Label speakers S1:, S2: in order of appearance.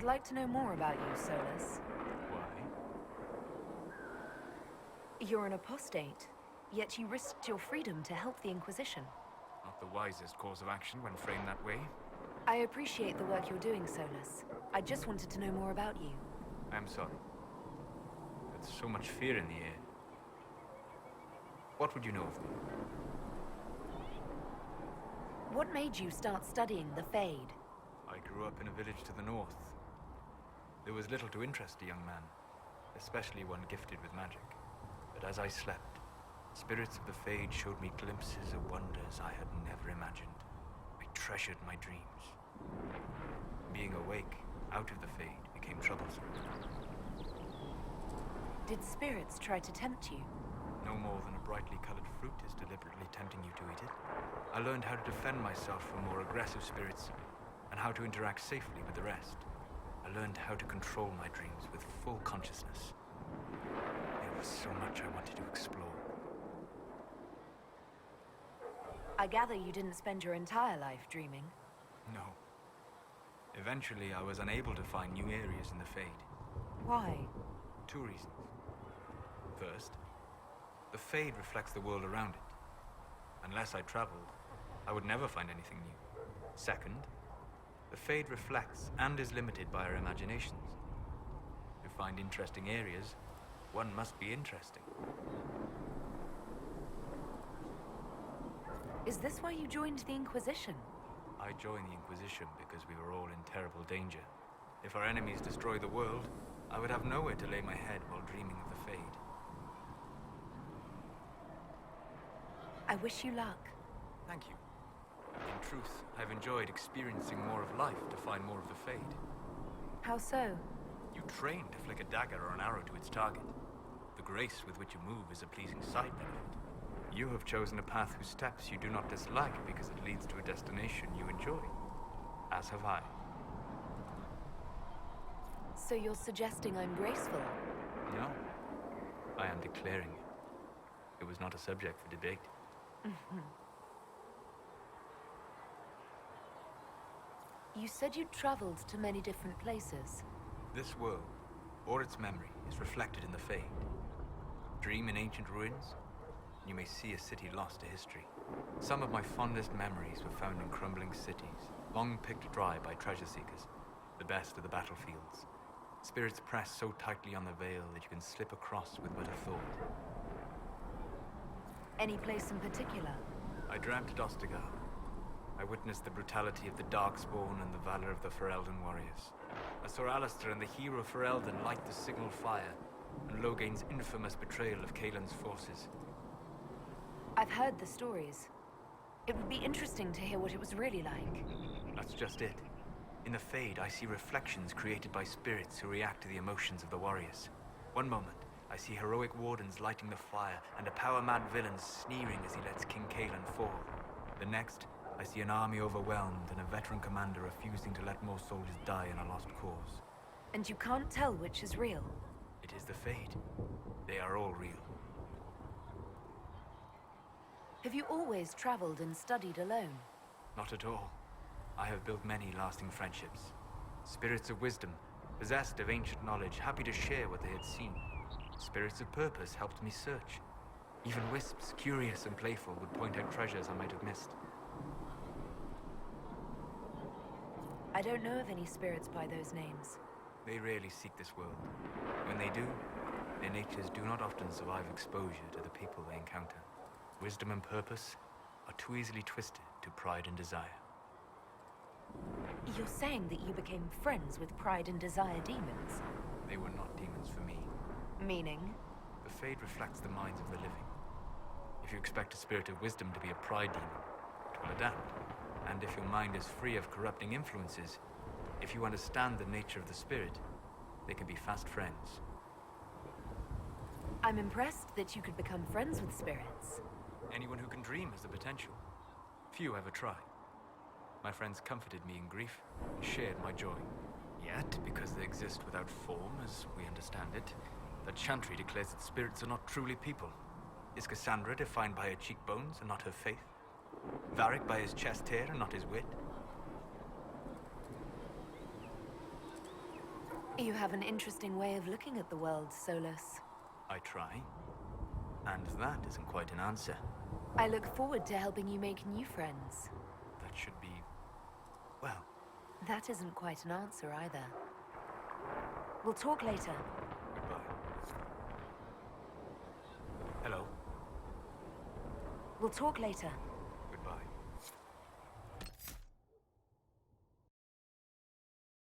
S1: like to know more about you, Solas.
S2: Why?
S1: You're an apostate, yet you risked your freedom to help the Inquisition.
S2: Not the wisest course of action when framed that way.
S1: I appreciate the work you're doing, Solas. I just wanted to know more about you.
S2: I'm sorry. There's so much fear in the air. What would you know of me?
S1: What made you start studying the Fade?
S2: I grew up in a village to the north. There was little to interest a young man, especially one gifted with magic. But as I slept, spirits of the Fade showed me glimpses of wonders I had never imagined. I treasured my dreams. Being awake, out of the Fade, became troublesome.
S1: Did spirits try to tempt you?
S2: No more than a brightly colored fruit is deliberately tempting you to eat it. I learned how to defend myself from more aggressive spirits, and how to interact safely with the rest. I learned how to control my dreams with full consciousness. There was so much I wanted to explore.
S1: I gather you didn't spend your entire life dreaming.
S2: No. Eventually, I was unable to find new areas in the Fade.
S1: Why?
S2: 2 reasons. First, the Fade reflects the world around it. Unless I traveled, I would never find anything new. Second, the Fade reflects and is limited by our imaginations. To find interesting areas, one must be interesting.
S1: Is this why you joined the Inquisition?
S2: I joined the Inquisition because we were all in terrible danger. If our enemies destroy the world, I would have nowhere to lay my head while dreaming of the Fade.
S1: I wish you luck.
S2: Thank you. In truth, I've enjoyed experiencing more of life to find more of the Fade.
S1: How so?
S2: You train to flick a dagger or an arrow to its target. The grace with which you move is a pleasing side benefit. You have chosen a path whose steps you do not dislike because it leads to a destination you enjoy. As have I.
S1: So you're suggesting I'm graceful?
S2: No. I am declaring it. It was not a subject for debate.
S1: You said you'd traveled to many different places.
S2: This world, or its memory, is reflected in the Fade. Dream in ancient ruins, and you may see a city lost to history. Some of my fondest memories were found in crumbling cities, long picked dry by treasure seekers, the best of the battlefields. Spirits press so tightly on the veil that you can slip across with but a thought.
S1: Any place in particular?
S2: I dreamt Dostigar. I witnessed the brutality of the Darkspawn and the valor of the Ferelden warriors. I saw Alistair and the hero Ferelden light the signal fire, and Logain's infamous betrayal of Caelan's forces.
S1: I've heard the stories. It would be interesting to hear what it was really like.
S2: That's just it. In the Fade, I see reflections created by spirits who react to the emotions of the warriors. One moment, I see heroic wardens lighting the fire, and a power-mad villain sneering as he lets King Caelan fall. The next, I see an army overwhelmed and a veteran commander refusing to let more soldiers die in a lost cause.
S1: And you can't tell which is real?
S2: It is the Fade. They are all real.
S1: Have you always traveled and studied alone?
S2: Not at all. I have built many lasting friendships. Spirits of wisdom, possessed of ancient knowledge, happy to share what they had seen. Spirits of purpose helped me search. Even wisps, curious and playful, would point out treasures I might have missed.
S1: I don't know of any spirits by those names.
S2: They rarely seek this world. When they do, their natures do not often survive exposure to the people they encounter. Wisdom and purpose are too easily twisted to pride and desire.
S1: You're saying that you became friends with pride and desire demons?
S2: They were not demons for me.
S1: Meaning?
S2: The Fade reflects the minds of the living. If you expect a spirit of wisdom to be a pride demon, it will adapt. And if your mind is free of corrupting influences, if you understand the nature of the spirit, they can be fast friends.
S1: I'm impressed that you could become friends with spirits.
S2: Anyone who can dream has the potential. Few ever try. My friends comforted me in grief and shared my joy. Yet, because they exist without form, as we understand it, the Chantry declares that spirits are not truly people. Is Cassandra defined by her cheekbones and not her faith? Varric by his chest hair and not his wit?
S1: You have an interesting way of looking at the world, Solas.
S2: I try. And that isn't quite an answer.
S1: I look forward to helping you make new friends.
S2: That should be... well,
S1: That isn't quite an answer either. We'll talk later.
S2: goodbye. Hello?
S1: We'll talk later.